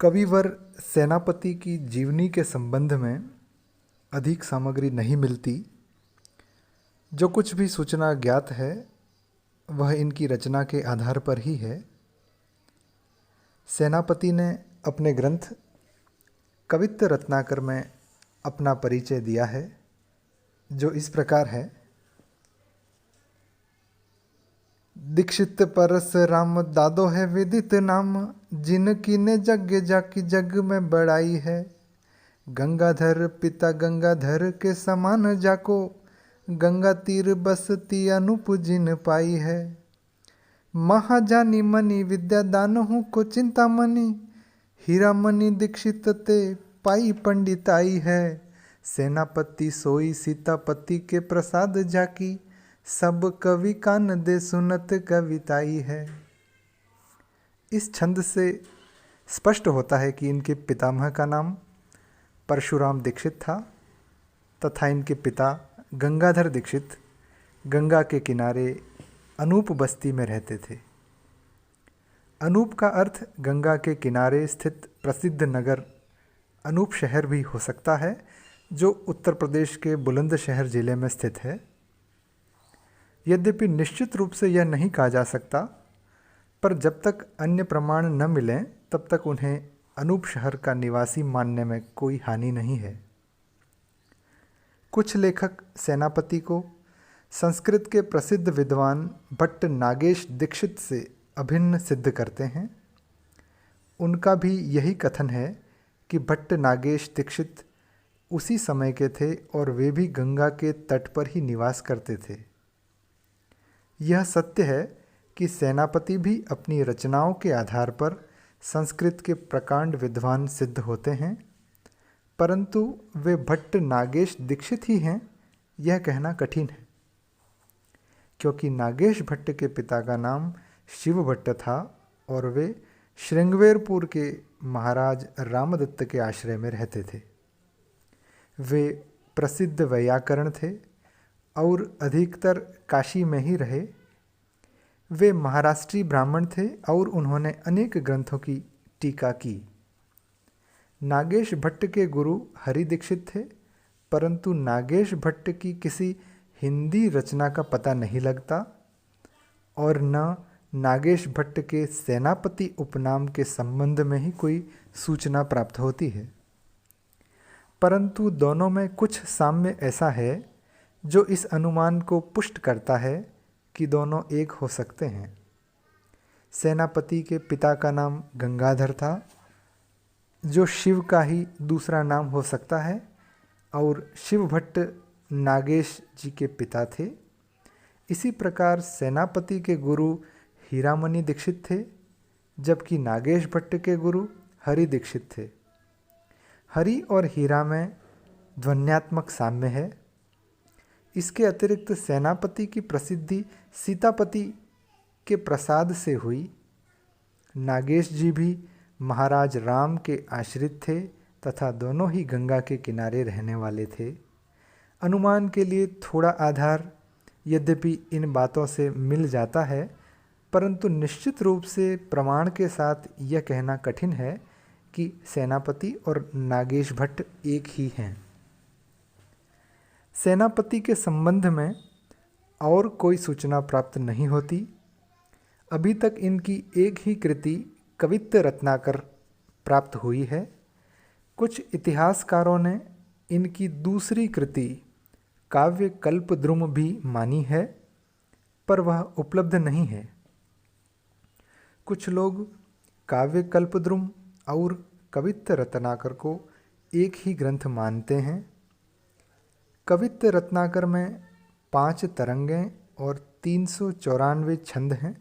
कविवर सेनापति की जीवनी के संबंध में अधिक सामग्री नहीं मिलती। जो कुछ भी सूचना ज्ञात है वह इनकी रचना के आधार पर ही है। सेनापति ने अपने ग्रंथ कवित्त रत्नाकर में अपना परिचय दिया है, जो इस प्रकार है। दीक्षित परस राम दादो है विदित नाम, जिनकी ने जग जाकी जग में बड़ाई है। गंगाधर पिता गंगाधर के समान जाको, गंगा तीर बसती अनूप जिन पाई है। महाजानी मनी विद्या दान हूँ को चिंता मनी, हीरा मणि दीक्षित ते पाई पंडिताई है। सेनापति सोई सीतापति के प्रसाद जाकी, सब कवि कान दे सुनत कविताई है। इस छंद से स्पष्ट होता है कि इनके पितामह का नाम परशुराम दीक्षित था तथा इनके पिता गंगाधर दीक्षित गंगा के किनारे अनूप बस्ती में रहते थे। अनूप का अर्थ गंगा के किनारे स्थित प्रसिद्ध नगर अनूप शहर भी हो सकता है, जो उत्तर प्रदेश के बुलंदशहर जिले में स्थित है। यद्यपि निश्चित रूप से यह नहीं कहा जा सकता, पर जब तक अन्य प्रमाण न मिलें तब तक उन्हें अनूप शहर का निवासी मानने में कोई हानि नहीं है। कुछ लेखक सेनापति को संस्कृत के प्रसिद्ध विद्वान भट्ट नागेश दीक्षित से अभिन्न सिद्ध करते हैं। उनका भी यही कथन है कि भट्ट नागेश दीक्षित उसी समय के थे और वे भी गंगा के तट पर ही निवास करते थे। यह सत्य है कि सेनापति भी अपनी रचनाओं के आधार पर संस्कृत के प्रकांड विद्वान सिद्ध होते हैं, परंतु वे भट्ट नागेश दीक्षित ही हैं यह कहना कठिन है, क्योंकि नागेश भट्ट के पिता का नाम शिव भट्ट था और वे श्रृंगवेरपुर के महाराज रामदत्त के आश्रय में रहते थे। वे प्रसिद्ध वैयाकरण थे और अधिकतर काशी में ही रहे। वे महाराष्ट्री ब्राह्मण थे और उन्होंने अनेक ग्रंथों की टीका की। नागेश भट्ट के गुरु हरि दीक्षित थे, परंतु नागेश भट्ट की किसी हिंदी रचना का पता नहीं लगता और न नागेश भट्ट के सेनापति उपनाम के संबंध में ही कोई सूचना प्राप्त होती है। परंतु दोनों में कुछ साम्य ऐसा है जो इस अनुमान को पुष्ट करता है कि दोनों एक हो सकते हैं। सेनापति के पिता का नाम गंगाधर था, जो शिव का ही दूसरा नाम हो सकता है, और शिव भट्ट नागेश जी के पिता थे। इसी प्रकार सेनापति के गुरु हीरामणि दीक्षित थे, जबकि नागेश भट्ट के गुरु हरि दीक्षित थे। हरि और हीरा में ध्वन्यात्मक साम्य है। इसके अतिरिक्त सेनापति की प्रसिद्धि सीतापति के प्रसाद से हुई। नागेश जी भी महाराज राम के आश्रित थे तथा दोनों ही गंगा के किनारे रहने वाले थे। अनुमान के लिए थोड़ा आधार यद्यपि इन बातों से मिल जाता है, परंतु निश्चित रूप से प्रमाण के साथ यह कहना कठिन है कि सेनापति और नागेश भट्ट एक ही हैं। सेनापति के संबंध में और कोई सूचना प्राप्त नहीं होती। अभी तक इनकी एक ही कृति कवित्त रत्नाकर प्राप्त हुई है। कुछ इतिहासकारों ने इनकी दूसरी कृति काव्य कल्पद्रुम भी मानी है, पर वह उपलब्ध नहीं है। कुछ लोग काव्य कल्पद्रुम और कवित्त रत्नाकर को एक ही ग्रंथ मानते हैं। कवित्त रत्नाकर में 5 तरंगें और 394 छंद हैं।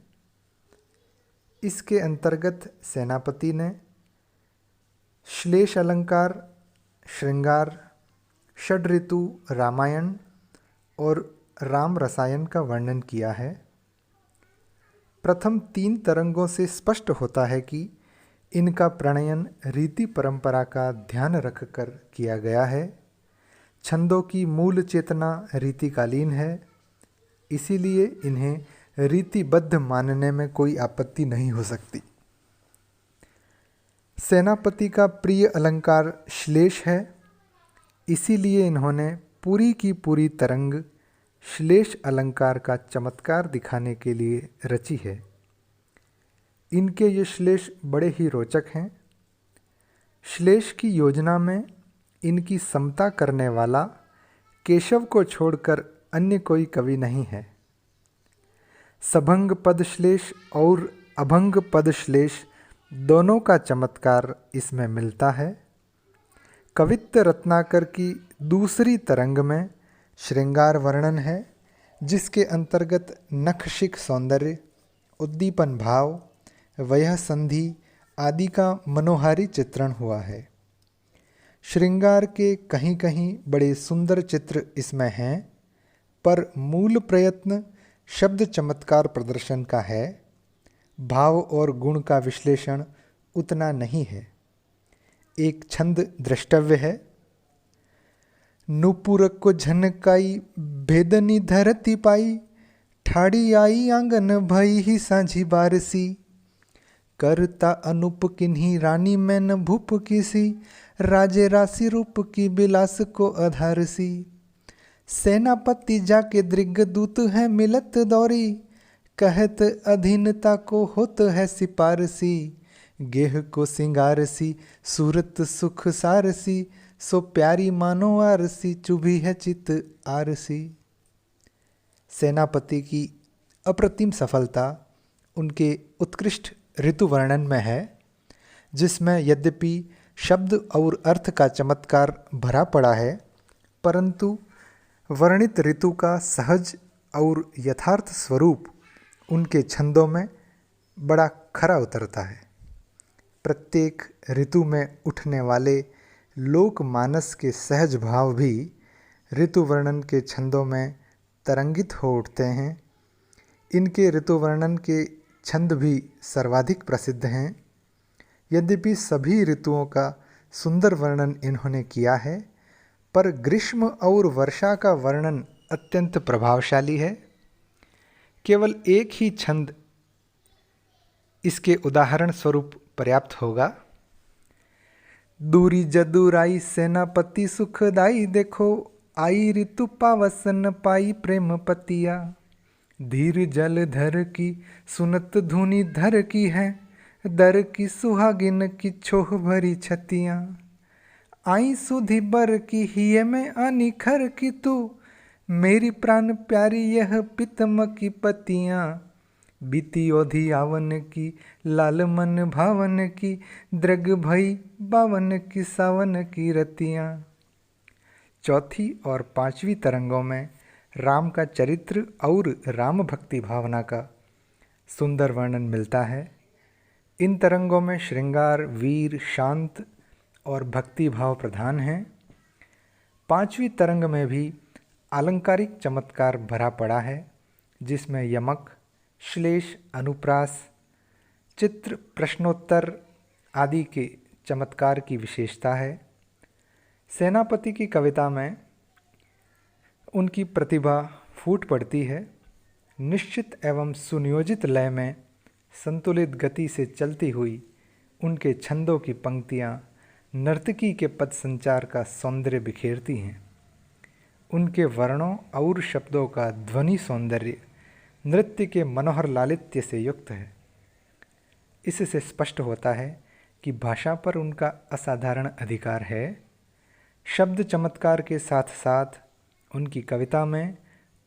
इसके अंतर्गत सेनापति ने श्लेष अलंकार, श्रृंगार, षड ऋतु, रामायण और राम रसायन का वर्णन किया है। प्रथम 3 तरंगों से स्पष्ट होता है कि इनका प्रणयन रीति परंपरा का ध्यान रखकर किया गया है। छंदों की मूल चेतना रीतिकालीन है, इसीलिए इन्हें रीतिबद्ध मानने में कोई आपत्ति नहीं हो सकती। सेनापति का प्रिय अलंकार श्लेष है, इसीलिए इन्होंने पूरी की पूरी तरंग श्लेष अलंकार का चमत्कार दिखाने के लिए रची है। इनके ये श्लेष बड़े ही रोचक हैं। श्लेष की योजना में इनकी समता करने वाला केशव को छोड़कर अन्य कोई कवि नहीं है। सभंग पद श्लेष और अभंग पद श्लेष दोनों का चमत्कार इसमें मिलता है। कवित्त रत्नाकर की दूसरी तरंग में श्रृंगार वर्णन है, जिसके अंतर्गत नखशिख सौंदर्य, उद्दीपन भाव, वयः संधि आदि का मनोहारी चित्रण हुआ है। श्रृंगार के कहीं कहीं बड़े सुंदर चित्र इसमें हैं, पर मूल प्रयत्न शब्द चमत्कार प्रदर्शन का है। भाव और गुण का विश्लेषण उतना नहीं है। एक छंद द्रष्टव्य है। नूपुर को झनकाई भेदनी धरती पाई, ठाड़ी आई आंगन भई ही साझी बारसी, करता अनूप किन्हीं रानी में न भूप किसी, राजे राशि रूप की बिलास को आधारसी, सेनापति जाके दृग्दूत है मिलत दौरी, कहत अधीनता को होत है सिपारसी, गेह को सिंगारसी सूरत सुख सारसी, सो प्यारी मानो आरसी चुभी है चित आरसी। सेनापति की अप्रतिम सफलता उनके उत्कृष्ट ऋतु वर्णन में है, जिसमें यद्यपि शब्द और अर्थ का चमत्कार भरा पड़ा है, परंतु वर्णित ऋतु का सहज और यथार्थ स्वरूप उनके छंदों में बड़ा खरा उतरता है। प्रत्येक ऋतु में उठने वाले लोकमानस के सहज भाव भी ऋतु वर्णन के छंदों में तरंगित हो उठते हैं। इनके ऋतु वर्णन के छंद भी सर्वाधिक प्रसिद्ध हैं। यद्यपि सभी ऋतुओं का सुंदर वर्णन इन्होंने किया है, पर ग्रीष्म और वर्षा का वर्णन अत्यंत प्रभावशाली है। केवल एक ही छंद इसके उदाहरण स्वरूप पर्याप्त होगा। दूरी जदुराई सेनापति सुखदाई, देखो आई ऋतु पावसन पाई प्रेम पतिया, धीर जल धर की सुनत धुनी धर की है, दर की सुहागिन की छोह भरी छतियाँ, आई सुधि बर की हिय में आनी खर की तू, मेरी प्राण प्यारी यह पितम की पतियाँ, बीती ओधी आवन की लाल मन भावन की, द्रग भई बावन की सावन की रतियाँ। चौथी और पांचवी तरंगों में राम का चरित्र और राम भक्ति भावना का सुंदर वर्णन मिलता है। इन तरंगों में श्रृंगार, वीर, शांत और भक्ति भाव प्रधान हैं। पांचवी तरंग में भी आलंकारिक चमत्कार भरा पड़ा है, जिसमें यमक, श्लेष, अनुप्रास, चित्र, प्रश्नोत्तर आदि के चमत्कार की विशेषता है। सेनापति की कविता में उनकी प्रतिभा फूट पड़ती है। निश्चित एवं सुनियोजित लय में संतुलित गति से चलती हुई उनके छंदों की पंक्तियाँ नर्तकी के पद संचार का सौंदर्य बिखेरती हैं। उनके वर्णों और शब्दों का ध्वनि सौंदर्य नृत्य के मनोहर लालित्य से युक्त है। इससे स्पष्ट होता है कि भाषा पर उनका असाधारण अधिकार है। शब्द चमत्कार के साथ साथ उनकी कविता में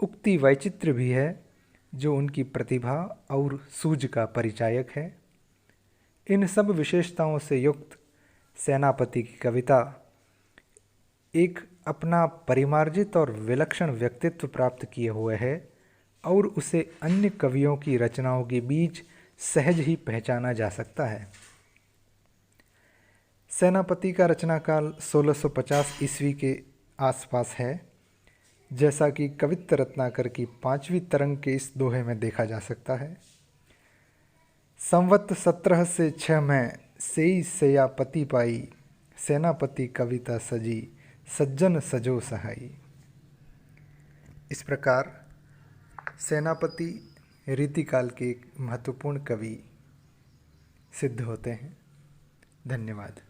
उक्ति वैचित्र्य भी है, जो उनकी प्रतिभा और सूझ का परिचायक है। इन सब विशेषताओं से युक्त सेनापति की कविता एक अपना परिमार्जित और विलक्षण व्यक्तित्व प्राप्त किए हुए है और उसे अन्य कवियों की रचनाओं के बीच सहज ही पहचाना जा सकता है। सेनापति का रचना काल 1650 ईस्वी के आसपास है, जैसा कि कवित्त रत्नाकर की पांचवी तरंग के इस दोहे में देखा जा सकता है। संवत 17 से 6 में सेई सेयापति पाई, सेनापति कविता सजी, सज्जन सजो सहाई। इस प्रकार सेनापति रीतिकाल के एक महत्वपूर्ण कवि सिद्ध होते हैं। धन्यवाद।